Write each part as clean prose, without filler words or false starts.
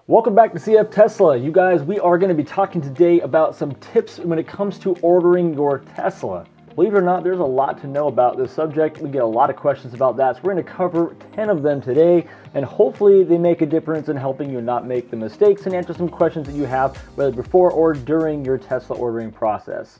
Welcome back to CfTesla. You guys, we are going to be talking today about some tips when it comes to ordering your Tesla. Believe it or not, there's a lot to know about this subject. We get a lot of questions about that, so we're going to cover 10 of them today, and hopefully they make a difference in helping you not make the mistakes and answer some questions that you have, whether before or during your Tesla ordering process.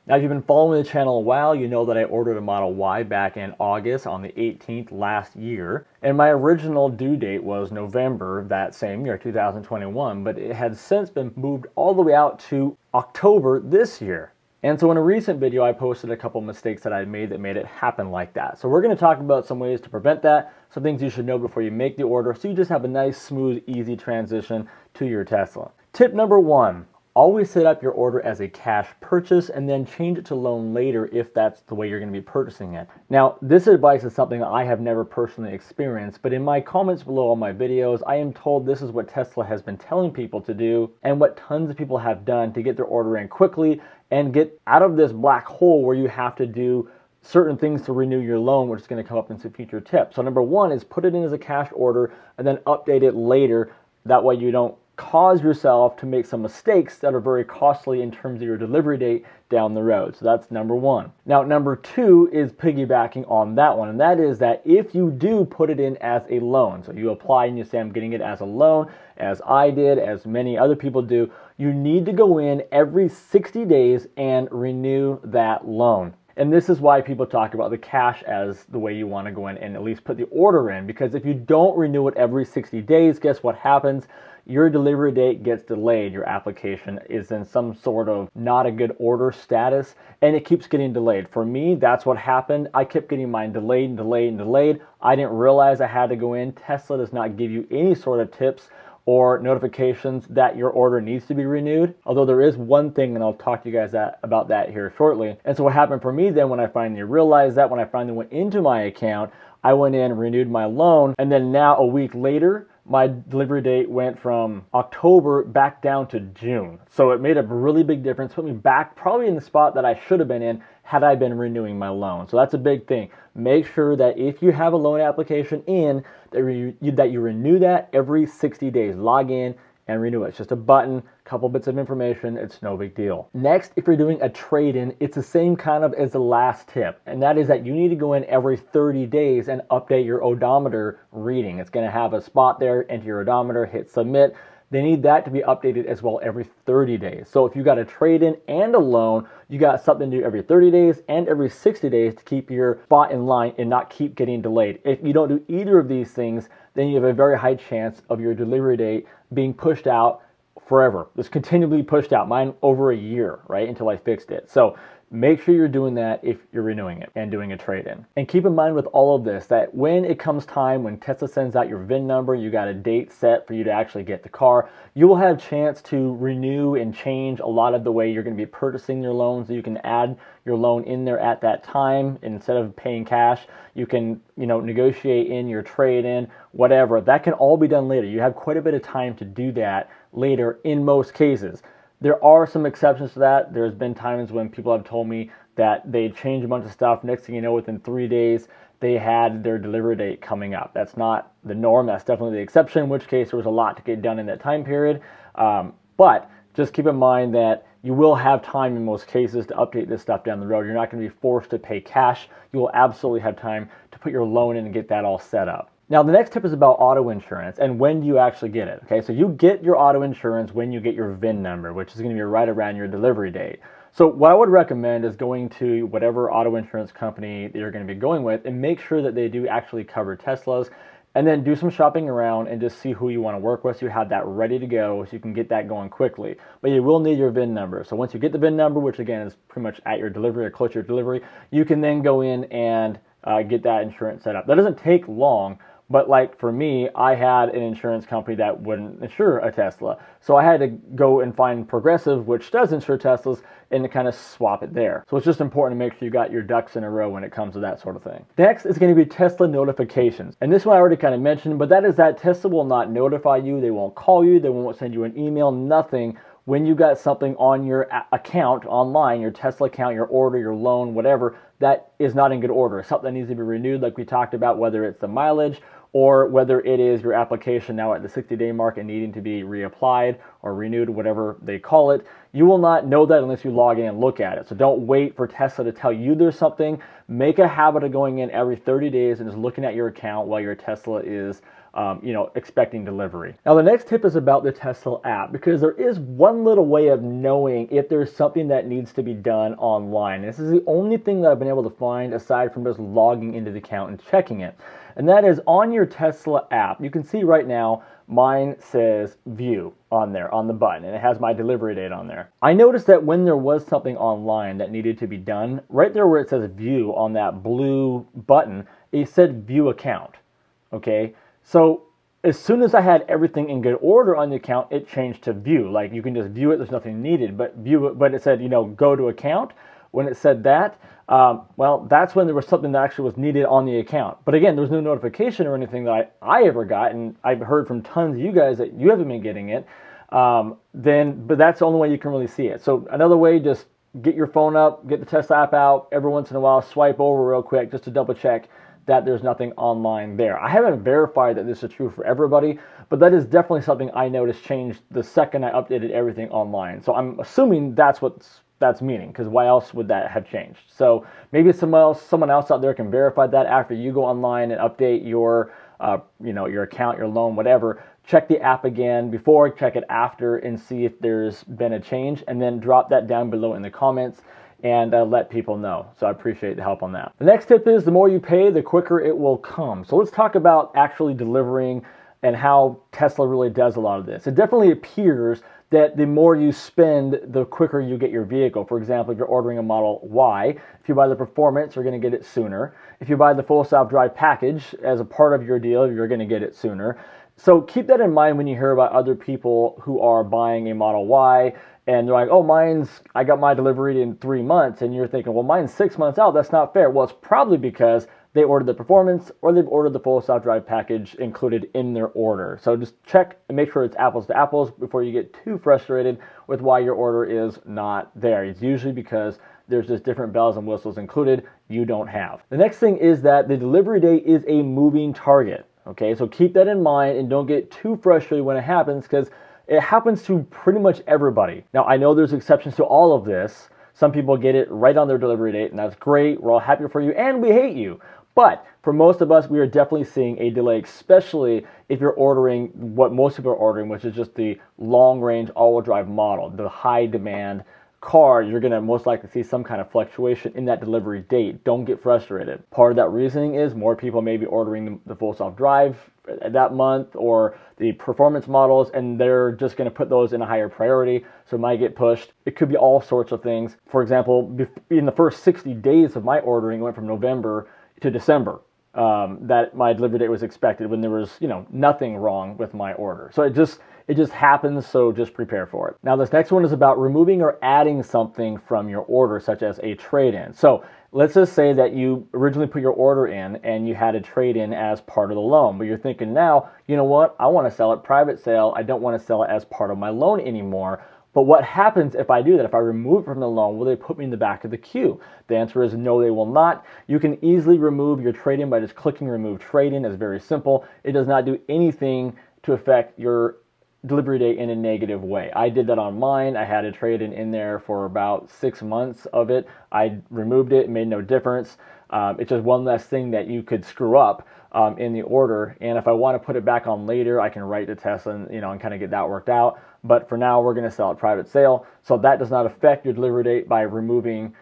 Now, if you've been following the channel a while, you know that I ordered a Model Y back in August on the 18th last year. And my original due date was November that same year, 2021, but it had since been moved all the way out to October this year. And so in a recent video, I posted a couple mistakes that I made that made it happen like that. So we're going to talk about some ways to prevent that, some things you should know before you make the order, so you just have a nice, smooth, easy transition to your Tesla. Tip number 1. Always set up your order as a cash purchase and then change it to loan later if that's the way you're going to be purchasing it. Now, this advice is something I have never personally experienced, but in my comments below all my videos, I am told this is what Tesla has been telling people to do and what tons of people have done to get their order in quickly and get out of this black hole where you have to do certain things to renew your loan, which is going to come up in some future tips. So number 1 is put it in as a cash order and then update it later. That way you don't cause yourself to make some mistakes that are very costly in terms of your delivery date down the road. So that's number 1. Now, number 2 is piggybacking on that one, and that is that if you do put it in as a loan, so you apply and you say, I'm getting it as a loan, as I did, as many other people do, you need to go in every 60 days and renew that loan. And this is why people talk about the cash as the way you want to go in and at least put the order in, because if you don't renew it every 60 days, guess what happens? Your delivery date gets delayed. Your application is in some sort of not a good order status, and it keeps getting delayed. For me, that's what happened. I kept getting mine delayed and delayed and delayed. I didn't realize I had to go in. Tesla does not give you any sort of tips or notifications that your order needs to be renewed. Although there is one thing, and I'll talk to you guys about that here shortly. And so what happened for me then when I finally realized that, when I finally went into my account, I went in, renewed my loan, and then now a week later, my delivery date went from October back down to June. So it made a really big difference, put me back probably in the spot that I should have been in had I been renewing my loan. So that's a big thing. Make sure that if you have a loan application in, that you renew that every 60 days. Log in and renew it. It's just a button, couple bits of information, it's no big deal. Next, if you're doing a trade-in, it's the same kind of as the last tip, and that is that you need to go in every 30 days and update your odometer reading. It's going to have a spot there, enter your odometer, hit submit. They need that to be updated as well every 30 days. So if you got a trade-in and a loan, you got something to do every 30 days and every 60 days to keep your spot in line and not keep getting delayed. If you don't do either of these things, then you have a very high chance of your delivery date being pushed out forever. It's continually pushed out. Mine over a year, right, until I fixed it. So make sure you're doing that if you're renewing it and doing a trade-in. And keep in mind with all of this that when it comes time, when Tesla sends out your VIN number, you got a date set for you to actually get the car, you will have a chance to renew and change a lot of the way you're going to be purchasing your loans. You can add your loan in there at that time. Instead of paying cash, you can, negotiate in your trade-in, whatever. That can all be done later. You have quite a bit of time to do that later in most cases. There are some exceptions to that. There's been times when people have told me that they change a bunch of stuff. Next thing you know, within 3 days, they had their delivery date coming up. That's not the norm. That's definitely the exception, in which case there was a lot to get done in that time period. But just keep in mind that you will have time in most cases to update this stuff down the road. You're not going to be forced to pay cash. You will absolutely have time to put your loan in and get that all set up. Now, the next tip is about auto insurance and when do you actually get it. Okay, so you get your auto insurance when you get your VIN number, which is going to be right around your delivery date. So what I would recommend is going to whatever auto insurance company that you're going to be going with and make sure that they do actually cover Teslas, and then do some shopping around and just see who you want to work with so you have that ready to go so you can get that going quickly. But you will need your VIN number. So once you get the VIN number, which again is pretty much at your delivery or close to your delivery, you can then go in and get that insurance set up. That doesn't take long. But like for me, I had an insurance company that wouldn't insure a Tesla. So I had to go and find Progressive, which does insure Teslas, and to kind of swap it there. So it's just important to make sure you got your ducks in a row when it comes to that sort of thing. Next is going to be Tesla notifications. And this one I already kind of mentioned, but that is that Tesla will not notify you. They won't call you. They won't send you an email, nothing when you got something on your account online, your Tesla account, your order, your loan, whatever, that is not in good order. Something that needs to be renewed, like we talked about, whether it's the mileage or whether it is your application now at the 60-day mark and needing to be reapplied or renewed, whatever they call it. You will not know that unless you log in and look at it. So don't wait for Tesla to tell you there's something. Make a habit of going in every 30 days and just looking at your account while your Tesla is expecting delivery. Now, the next tip is about the Tesla app, because there is one little way of knowing if there's something that needs to be done online. This is the only thing that I've been able to find aside from just logging into the account and checking it. And that is on your Tesla app. You can see right now, mine says view on there, on the button, and it has my delivery date on there. I noticed that when there was something online that needed to be done, right there where it says view on that blue button, it said view account, okay? So as soon as I had everything in good order on the account, it changed to view. Like, you can just view it, there's nothing needed, but view it, but it said, go to account. When it said that, well, that's when there was something that actually was needed on the account. But again, there was no notification or anything that I ever got, and I've heard from tons of you guys that you haven't been getting it. But that's the only way you can really see it. So another way, just get your phone up, get the Tesla app out, every once in a while, swipe over real quick just to double check that there's nothing online there. I haven't verified that this is true for everybody, but that is definitely something I noticed changed the second I updated everything online. So I'm assuming that's that's meaning, because why else would that have changed? So maybe someone else out there can verify that after you go online and update your your account, your loan, whatever. Check the app again before, check it after, and see if there's been a change, and then drop that down below in the comments and let people know. So I appreciate the help on that. The next tip is the more you pay, the quicker it will come. So let's talk about actually delivering and how Tesla really does a lot of this. It definitely appears that the more you spend, the quicker you get your vehicle. For example, if you're ordering a Model Y, if you buy the Performance, you're going to get it sooner. If you buy the full self-drive package as a part of your deal, you're going to get it sooner. So keep that in mind when you hear about other people who are buying a Model Y and they're like, oh, I got my delivery in 3 months, and you're thinking, well, mine's 6 months out. That's not fair. Well, it's probably because they ordered the Performance or they've ordered the full self-drive package included in their order. So just check and make sure it's apples to apples before you get too frustrated with why your order is not there. It's usually because there's just different bells and whistles included you don't have. The next thing is that the delivery date is a moving target. Okay, so keep that in mind and don't get too frustrated when it happens, because it happens to pretty much everybody. Now, I know there's exceptions to all of this. Some people get it right on their delivery date, and that's great. We're all happy for you, and we hate you. But for most of us, we are definitely seeing a delay, especially if you're ordering what most people are ordering, which is just the long-range all-wheel drive model, the high-demand car. You're going to most likely see some kind of fluctuation in that delivery date. Don't get frustrated. Part of that reasoning is more people may be ordering the full self-drive that month or the Performance models, and they're just going to put those in a higher priority, so it might get pushed. It could be all sorts of things. For example, in the first 60 days of my ordering, it went from November to December that my delivery date was expected, when there was nothing wrong with my order. So it just happens, so just prepare for it. Now, this next one is about removing or adding something from your order, such as a trade-in. So let's just say that you originally put your order in and you had a trade-in as part of the loan, but you're thinking now, you know what, I want to sell it private sale. I don't want to sell it as part of my loan anymore. But what happens if I do that? If I remove it from the loan, will they put me in the back of the queue? The answer is no, they will not. You can easily remove your trade-in by just clicking remove trade-in. It's very simple. It does not do anything to affect your delivery date in a negative way. I did that on mine. I had a trade-in in there for about 6 months of it. I removed it. It made no difference. It's just one less thing that you could screw up in the order. And if I want to put it back on later, I can write to Tesla and kind of get that worked out. But for now, we're going to sell it private sale. So that does not affect your delivery date by removing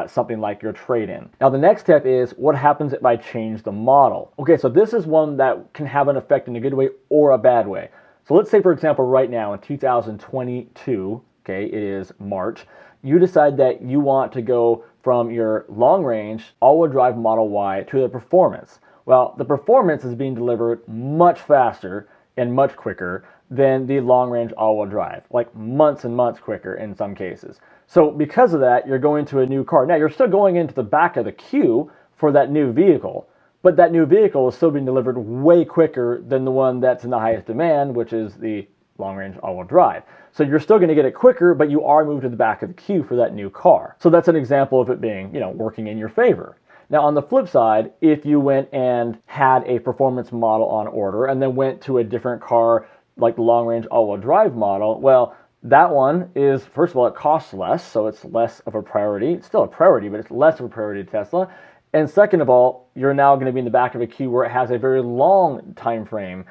something like your trade-in. Now, the next step is what happens if I change the model? Okay, so this is one that can have an effect in a good way or a bad way. So let's say, for example, right now in 2022, okay, it is March, you decide that you want to go from your long-range all-wheel drive Model Y to the Performance. Well, the Performance is being delivered much faster and much quicker than the long-range all-wheel drive, like months and months quicker in some cases. So because of that, you're going to a new car. Now, you're still going into the back of the queue for that new vehicle, but that new vehicle is still being delivered way quicker than the one that's in the highest demand, which is the long-range all-wheel drive. So you're still going to get it quicker, but you are moved to the back of the queue for that new car. So that's an example of it being, working in your favor. Now, on the flip side, if you went and had a performance model on order and then went to a different car, like the long-range all-wheel drive model, well, that one is, first of all, it costs less, so it's less of a priority. It's still a priority, but it's less of a priority to Tesla. And second of all, you're now going to be in the back of a queue where it has a very long time frame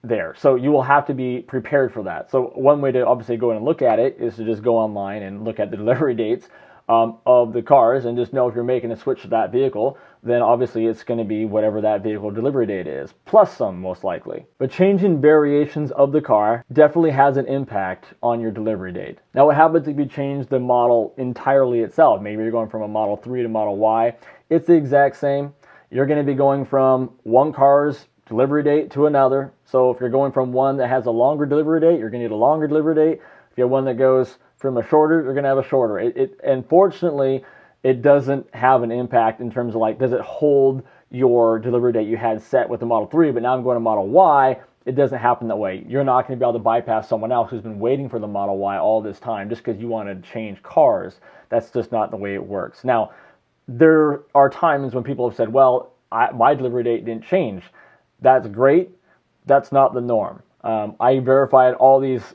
there. So you will have to be prepared for that. So one way to obviously go in and look at it is to just go online and look at the delivery dates of the cars, and just know if you're making a switch to that vehicle, then obviously it's going to be whatever that vehicle delivery date is, plus some most likely. But changing variations of the car definitely has an impact on your delivery date. Now, what happens if you change the model entirely itself? Maybe you're going from a Model 3 to Model Y. It's the exact same. You're going to be going from one car's delivery date to another. So if you're going from one that has a longer delivery date, you're going to need a longer delivery date. If you have one that goes from a shorter, you're going to have a shorter. Unfortunately, it doesn't have an impact in terms of like, does it hold your delivery date you had set with the Model 3, but now I'm going to Model Y? It doesn't happen that way. You're not going to be able to bypass someone else who's been waiting for the Model Y all this time just because you want to change cars. That's just not the way it works. Now, there are times when people have said, well, my delivery date didn't change. That's great. That's not the norm. I verified all these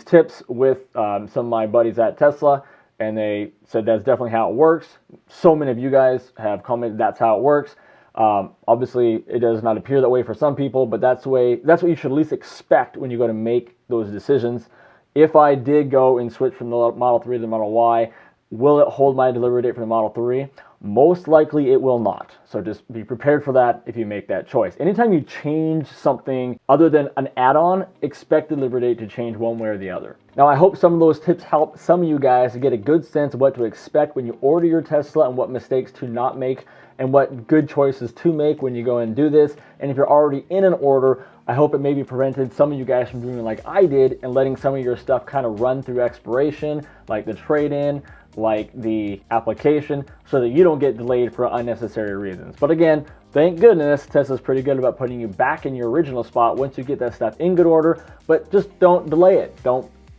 tips with some of my buddies at Tesla, and they said that's definitely how it works. So many of you guys have commented that's how it works. Obviously, it does not appear that way for some people, but that's what you should at least expect when you go to make those decisions. If I did go and switch from the Model 3 to the Model Y, will it hold my delivery date for the Model 3? Most likely it will not. So just be prepared for that if you make that choice. Anytime you change something other than an add-on, expect the delivery date to change one way or the other. Now, I hope some of those tips help some of you guys to get a good sense of what to expect when you order your Tesla, and what mistakes to not make, and what good choices to make when you go and do this. And if you're already in an order, I hope it maybe prevented some of you guys from doing like I did and letting some of your stuff kind of run through expiration, like the trade-in, like the application, so that you don't get delayed for unnecessary reasons. But again, thank goodness Tesla's pretty good about putting you back in your original spot once you get that stuff in good order, but just don't delay it.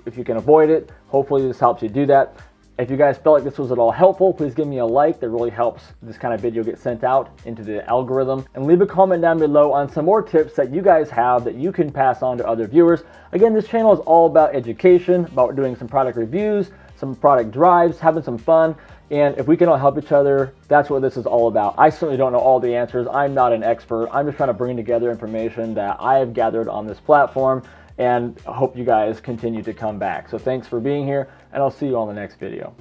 If you can avoid it, hopefully this helps you do that. If you guys felt like this was at all helpful, please give me a like. That really helps this kind of video get sent out into the algorithm. And leave a comment down below on some more tips that you guys have that you can pass on to other viewers. Again, this channel is all about education, about doing some product reviews, some product drives, having some fun. And if we can all help each other, that's what this is all about. I certainly don't know all the answers. I'm not an expert. I'm just trying to bring together information that I have gathered on this platform, and I hope you guys continue to come back. So thanks for being here, and I'll see you on the next video.